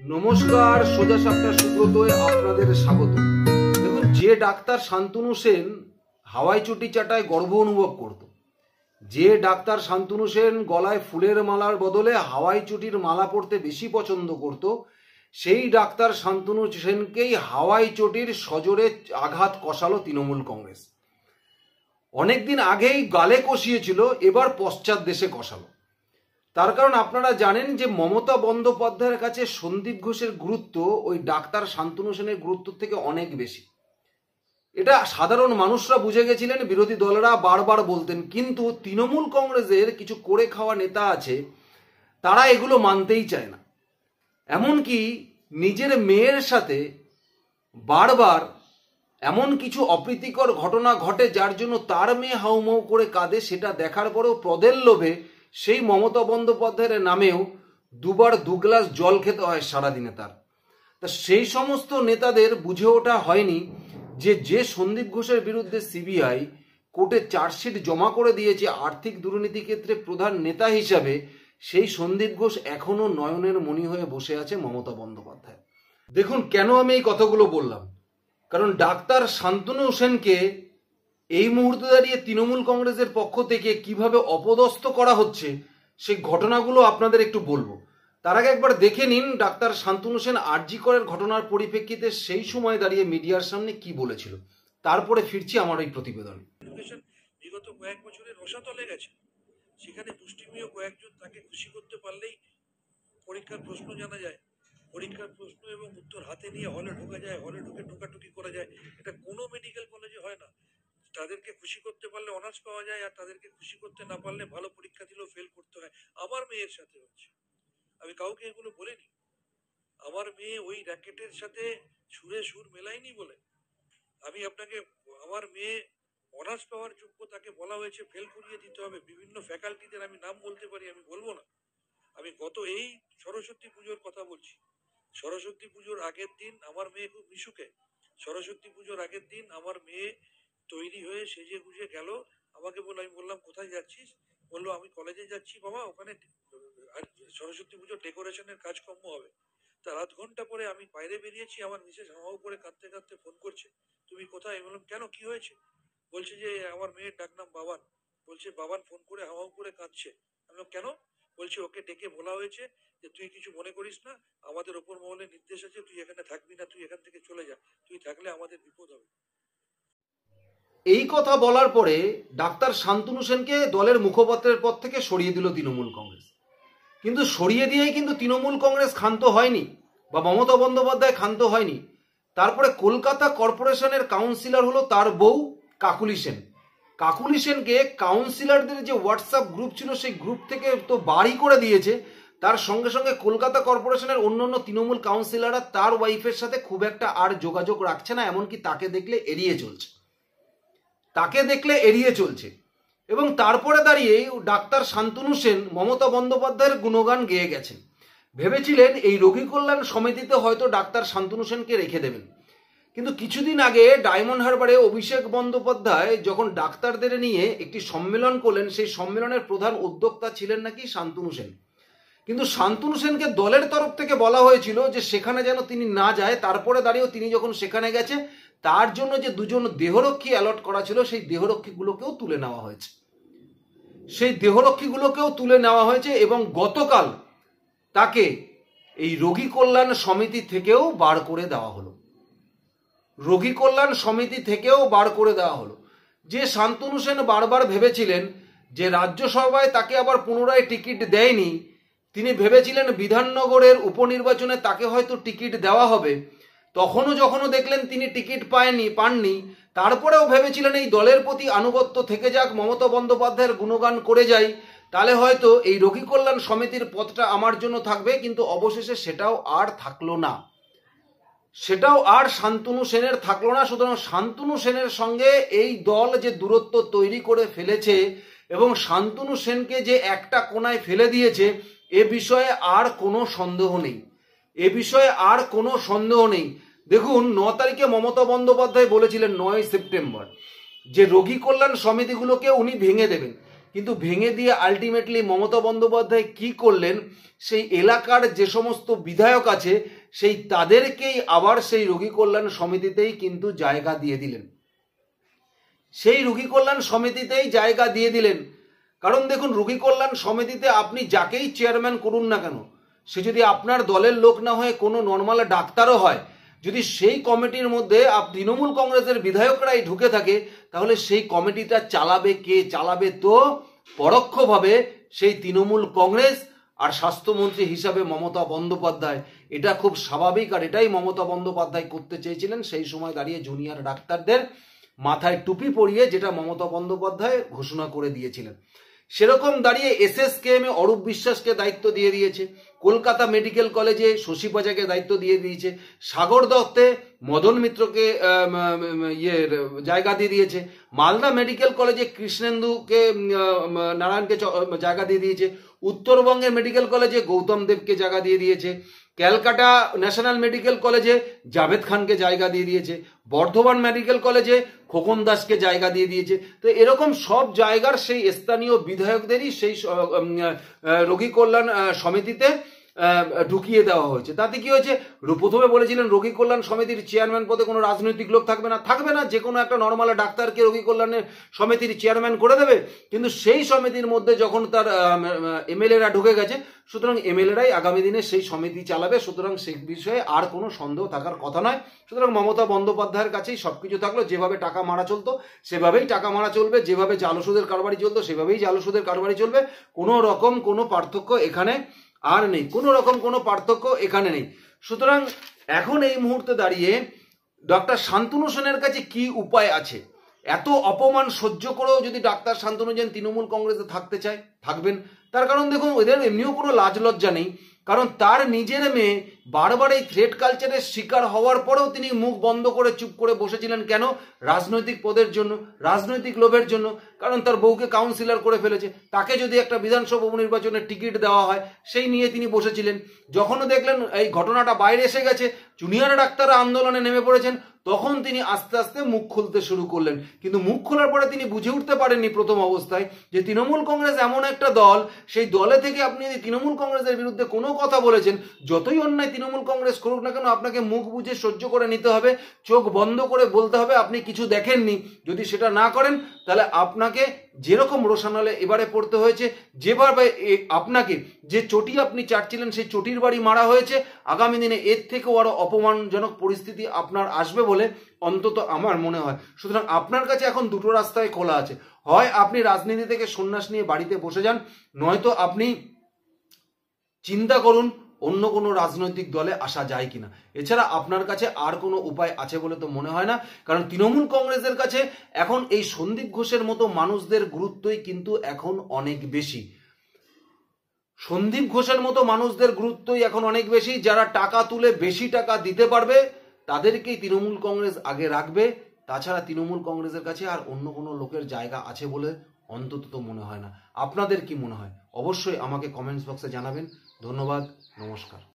নমস্কার, সোজা সাপটা সুব্রতয় আপনাদের স্বাগত। দেখুন, যে ডাক্তার শান্তনু সেন হাওয়াই চটি চাটায় গর্ব অনুভব করত, যে ডাক্তার শান্তনু সেন গলায় ফুলের মালার বদলে হাওয়াই চটির মালা পরতে বেশি পছন্দ করত, সেই ডাক্তার শান্তনু সেনকেই হাওয়াই চটির সজোরে আঘাত কষালো তৃণমূল কংগ্রেস। অনেকদিন আগেই গালে কষিয়েছিল, এবার পশ্চাৎ দেশে কষালো। তার কারণ আপনারা জানেন যে মমতা বন্দ্যোপাধ্যায়ের কাছে সন্দীপ ঘোষের গুরুত্ব ওই ডাক্তার শান্তনু সেনের গুরুত্ব থেকে অনেক বেশি। এটা সাধারণ মানুষরা বুঝে গেছিলেন, বিরোধী দলেরা বারবার বলতেন, কিন্তু তৃণমূল কংগ্রেসের কিছু করে খাওয়া নেতা আছে, তারা এগুলো মানতেই চায় না। এমনকি নিজের মেয়ের সাথে বারবার এমন কিছু অপ্রীতিকর ঘটনা ঘটে যার জন্য তার মেয়ে হাউমাউ করে কাঁদে, সেটা দেখার পরেও পদের লোভে সেই মমতা বন্দ্যোপাধ্যায়ের নামেও দুবার 2 গ্লাস জল খেতে হয় সারাদিনে তার। তা সেই সমস্ত নেতাদের বুঝে ওঠা হয়নি যে সন্দীপ ঘোষের বিরুদ্ধে সিবিআই কোর্টে চার্জশিট জমা করে দিয়েছে আর্থিক দুর্নীতি ক্ষেত্রে প্রধান নেতা হিসাবে, সেই সন্দীপ ঘোষ এখনো নয়নের মণি হয়ে বসে আছে মমতা বন্দ্যোপাধ্যায়। দেখুন, কেন আমি এই কথাগুলো বললাম, কারণ ডাক্তার শান্তনু সেনকে এই মুহূর্তে দাঁড়িয়ে তৃণমূল কংগ্রেসের পক্ষ থেকে কিভাবে অপদস্থ করা হচ্ছে সেই ঘটনাগুলো আপনাদের একটু বলবো। তার আগে একবার দেখে নিন ডাক্তার শান্তনু সেন আরজি করের ঘটনার পরিপ্রেক্ষিতে সেই সময় দাঁড়িয়ে মিডিয়ার সামনে কি বলেছিল, তারপরে ফিরছি আমার এই প্রতিবেদনে। বিগত কয়েক বছরের রসাতলে গেছে, সেখানে মুষ্টিমেয় কয়েকজন তাকে খুশি করতে পারলেই পরীক্ষার প্রশ্ন জানা যায়, পরীক্ষার প্রশ্ন এবং উত্তর হাতে নিয়ে হলে ঢোকা যায়, হলে ঢুকে ঢোকাঢুকি করা যায়। এটা কোনো মেডিকেল কলেজে হয় না। তাদেরকে খুশি করতে পারলে অনার্স পাওয়া যায়, আর তাদেরকে খুশি করতে না পারলে ভালো পরীক্ষা দিলেও ফেল করতে হয়। আমার মেয়ের সাথে হচ্ছে, আমি কাউকে এগুলো বলিনি। আমার মেয়ে ওই র্যাকেটের সাথে সুরে সুর মেলায়নি বলে আমি আপনাকে, আমার মেয়ে অনার্স পাওয়ার যোগ্য, তাকে বলা হয়েছে ফেল করিয়ে দিতে হবে। বিভিন্ন ফ্যাকাল্টিদের আমি নাম বলতে পারি, আমি বলবো না। আমি গত এই সরস্বতী পুজোর কথা বলছি। সরস্বতী পুজোর আগের দিন আমার মেয়ে খুব মিশুকে, সরস্বতী পুজোর আগের দিন আমার মেয়ে তৈরি হয়ে সেজে গুজে গেল, আমাকে বললো, আমি বললাম কোথায় যাচ্ছিস? বললো আমি কলেজে যাচ্ছি বাবা, ওখানে সরস্বতী পুজোর ডেকোরেশনের কাজকর্ম হবে। তার আধ ঘন্টা পরে আমি বাইরে বেরিয়েছি, আমার মিসেস হাওয়াও করে কাঁদতে কাঁদতে ফোন করছে, তুমি কোথায়? আমি বললাম কেন, কি হয়েছে? বলছে যে আমার মেয়ের ডাক নাম বাবান, বলছে বাবান ফোন করে হাওয়াও করে কাঁদছে। আমি বললাম কেন? বলছে ওকে ডেকে বলা হয়েছে যে তুই কিছু মনে করিস না, আমাদের ওপর মহলে নির্দেশ আছে, তুই এখানে থাকবি না, তুই এখান থেকে চলে যা, তুই থাকলে আমাদের বিপদ হবে। এই কথা বলার পরে ডাক্তার শান্তনু সেনকে দলের মুখপাত্রের পদ থেকে সরিয়ে দিল তৃণমূল কংগ্রেস। কিন্তু সরিয়ে দিয়েই কিন্তু তৃণমূল কংগ্রেস ক্ষান্ত হয়নি, বা মমতা বন্দ্যোপাধ্যায় ক্ষান্ত হয়নি। তারপরে কলকাতা কর্পোরেশনের কাউন্সিলর হলো তার বউ কাকুলি সেন। কাকুলি সেনকে কাউন্সিলরদের যে হোয়াটসঅ্যাপ গ্রুপ ছিল সেই গ্রুপ থেকে তো বাড়ি করে দিয়েছে। তার সঙ্গে সঙ্গে কলকাতা কর্পোরেশনের অন্যান্য তৃণমূল কাউন্সিলররা তার ওয়াইফের সাথে খুব একটা আর যোগাযোগ রাখছে না, এমনকি তাকে দেখলে এড়িয়ে চলছে। এবং তারপরে দাঁড়িয়ে ডাক্তার শান্তনু সেন মমতা বন্দ্যোপাধ্যায়ের গুণগান গেয়ে গেছেন। ভেবেছিলেন এই রোগী কল্যাণ সমিতিতে হয়তো ডাক্তার শান্তনু সেনকে রেখে দেবেন, কিন্তু কিছুদিন আগে ডায়মন্ড হারবারে অভিষেক বন্দ্যোপাধ্যায় যখন ডাক্তারদের নিয়ে একটি সম্মেলন করলেন, সেই সম্মেলনের প্রধান উদ্যোক্তা ছিলেন নাকি শান্তনু সেন। কিন্তু শান্তনু সেনকে দলের তরফ থেকে বলা হয়েছিল যে সেখানে যেন তিনি না যায়। তারপরে দাঁড়িয়েও তিনি যখন সেখানে গেছে, তার জন্য যে 2জন দেহরক্ষী অ্যালট করা ছিল সেই দেহরক্ষীগুলোকেও তুলে নেওয়া হয়েছে এবং গতকাল তাকে এই রোগী কল্যাণ সমিতি থেকেও বার করে দেওয়া হলো। যে শান্তনু সেন বারবার ভেবেছিলেন যে রাজ্যসভায় তাকে আবার পুনরায় টিকিট দেয়নি, তিনি ভেবেছিলেন বিধাননগরের উপনির্বাচনে তাকে হয়তো টিকিট দেওয়া হবে, যখনও দেখলেন তিনি টিকিট পাননি, তারপরেও ভেবেছিলেন এই দলের প্রতি আনুগত্য থেকে যাক, মমতা বন্দ্যোপাধ্যায়ের গুণগান করে যাই, তাহলে হয়তো এই রোগী কল্যাণ সমিতির পদটা আমার জন্য থাকবে। কিন্তু অবশেষে সেটাও আর শান্তনু সেনের থাকলো না। সুতরাং শান্তনু সেনের সঙ্গে এই দল যে দূরত্ব তৈরি করে ফেলেছে এবং শান্তনু সেনকে যে একটা কোণায় ফেলে দিয়েছে, এ বিষয়ে আর কোনো সন্দেহ নেই। দেখুন, 9 তারিখে মমতা বন্দ্যোপাধ্যায় বলেছিলেন 9 সেপ্টেম্বর যে রোগী কল্যাণ সমিতিগুলোকে উনি ভেঙে দেবেন, কিন্তু ভেঙে দিয়ে আলটিমেটলি মমতা বন্দ্যোপাধ্যায় কি করলেন, সেই এলাকার যে সমস্ত বিধায়ক আছে সেই তাদেরকেই আবার সেই রোগী কল্যাণ সমিতিতেই কিন্তু জায়গা দিয়ে দিলেন। সেই রোগী কল্যাণ সমিতিতেই জায়গা দিয়ে দিলেন। কারণ দেখুন, রোগী কল্যাণ সমিতিতে আপনি যাকেই চেয়ারম্যান করুন না কেন, সে যদি আপনার দলের লোক না হয়ে কোনো নর্মাল ডাক্তারও হয়, যদি সেই কমিটির মধ্যে তৃণমূল কংগ্রেসের বিধায়করাই ঢুকে থাকে, তাহলে সেই কমিটিটা চালাবে কে? চালাবে তো পরোক্ষভাবে সেই তৃণমূল কংগ্রেস আর স্বাস্থ্যমন্ত্রী হিসাবে মমতা বন্দ্যোপাধ্যায়। এটা খুব স্বাভাবিক, আর এটাই মমতা বন্দ্যোপাধ্যায় করতে চেয়েছিলেন সেই সময় দাঁড়িয়ে জুনিয়র ডাক্তারদের মাথায় টুপি পরিয়ে, যেটা মমতা বন্দ্যোপাধ্যায় ঘোষণা করে দিয়েছিলেন। সেরকম দাঁড়িয়ে SSKM এ অরূপ বিশ্বাসকে দায়িত্ব দিয়ে দিয়েছে, কলকাতা মেডিকেল কলেজে শশী পাজাকে দায়িত্ব দিয়ে দিয়েছে, সাগর দত্তে মদন মিত্রকে জায়গা দিয়ে দিয়েছে, মালদা মেডিকেল কলেজে কৃষ্ণেন্দুকে নারায়ণকে জায়গা দিয়ে দিয়েছে, উত্তরবঙ্গের মেডিকেল কলেজে গৌতম দেবকে জায়গা দিয়ে দিয়েছে, ক্যালকাটা ন্যাশনাল মেডিকেল কলেজে জাভেদ খানকে জায়গা দিয়ে দিয়েছে, বর্ধমান মেডিকেল কলেজে খোকন দাসকে জায়গা দিয়ে দিয়েছে। তো এরকম সব জায়গার সেই স্থানীয় বিধায়কদেরই সেই রোগী কল্যাণ সমিতিতে ঢুকিয়ে দেওয়া হয়েছে। তাতে কি হয়েছে, প্রথমে বলেছিলেন রোগী কল্যাণ সমিতির চেয়ারম্যান পদে কোনো রাজনৈতিক লোক থাকবে না, থাকবে না, যে কোনো একটা নর্মাল ডাক্তারকে রোগী কল্যাণের সমিতির চেয়ারম্যান করে দেবে। কিন্তু সেই সমিতির মধ্যে যখন তার MLA-রা ঢুকে গেছে, সুতরাং MLA-রাই আগামী দিনে সেই সমিতি চালাবে। সুতরাং সেই বিষয়ে আর কোনো সন্দেহ থাকার কথা নয়। সুতরাং মমতা বন্দ্যোপাধ্যায়ের কাছেই সবকিছু থাকলো। যেভাবে টাকা মারা চলতো সেভাবেই টাকা মারা চলবে, যেভাবে জালসুদের কারবারি চলতো সেভাবেই জালসুদের কারবারি চলবে। কোনো রকম কোনো পার্থক্য এখানে আর নেই, কোনো রকম কোনো পার্থক্য এখানে নেই। সুতরাং এখন এই মুহূর্তে দাঁড়িয়ে ডক্টর শান্তনু সেনের কাছে কি উপায় আছে? এত অপমান সহ্য করেও যদি ডাক্তার শান্তনু সেন তৃণমূল কংগ্রেসে থাকতে চায়, থাকবেন। তার কারণ দেখুন, ওদের এমনিও কোনো লাজ লজ্জা নেই। কারণ তার নিজের মেয়ে বারবার এই থ্রেট কালচারের শিকার হওয়ার পরেও তিনি মুখ বন্ধ করে চুপ করে বসেছিলেন। কেন? রাজনৈতিক পদের জন্য, রাজনৈতিক লোভের জন্য। কারণ তার বউকে কাউন্সিলর করে ফেলেছে, তাকে যদি একটা বিধানসভা উপনির্বাচনের টিকিট দেওয়া হয় সেই নিয়ে তিনি বসেছিলেন। যখনও দেখলেন এই ঘটনাটা বাইরে এসে গেছে, জুনিয়র ডাক্তাররা আন্দোলনে নেমে পড়েছেন, তখন তিনি আস্তে আস্তে মুখ খুলতে শুরু করলেন। কিন্তু মুখ খোলার পরে তিনি বুঝে উঠতে পারেননি প্রথম অবস্থায় যে তৃণমূল কংগ্রেস এমন একটা দল, সেই দলে থেকে আপনি যদি তৃণমূল কংগ্রেসের বিরুদ্ধে কোনো কথা বলেছেন, যতই অন্যায় তৃণমূল কংগ্রেস করুক না কেন, আপনাকে মুখ বুঝে সহ্য করে নিতে হবে, চোখ বন্ধ করে বলতে হবে আপনি কিছু দেখেননি। যদি সেটা না করেন, তাহলে আপনাকে যেরকম রোশানলে এবারে পড়তে হয়েছে, যেভাবে আপনাকে যে চটি আপনি চাটছিলেন সেই চটির বাড়ি মারা হয়েছে, আগামী দিনে এর থেকেও আরো অপমানজনক পরিস্থিতি আপনার আসবে বলে অন্তত আমার মনে হয়। সুতরাং আপনার কাছে এখন দুটো রাস্তায় খোলা আছে, হয় আপনি রাজনীতি থেকে সন্ন্যাস নিয়ে বাড়িতে বসে যান, নয়তো আপনি চিন্তা করুন অন্য কোনো রাজনৈতিক দলে আসা যায় কিনা। এছাড়া আপনার কাছে আর কোনো উপায় আছে বলে তো মনে হয় না। কারণ তৃণমূল কংগ্রেসের কাছে এখন এই সন্দীপ ঘোষের মতো মানুষদের গুরুত্বই কিন্তু এখন অনেক বেশি। সন্দীপ ঘোষের মতো মানুষদের গুরুত্বই এখন অনেক বেশি। যারা টাকা তুলে বেশি টাকা দিতে পারবে তাদেরকেই তৃণমূল কংগ্রেস আগে রাখবে। তাছাড়া তৃণমূল কংগ্রেসের কাছে আর অন্য কোনো লোকের জায়গা আছে বলে অন্তত তো মনে হয় না। আপনাদের কি মনে হয়? অবশ্যই আমাকে কমেন্টস বক্সে জানাবেন। ধন্যবাদ, নমস্কার।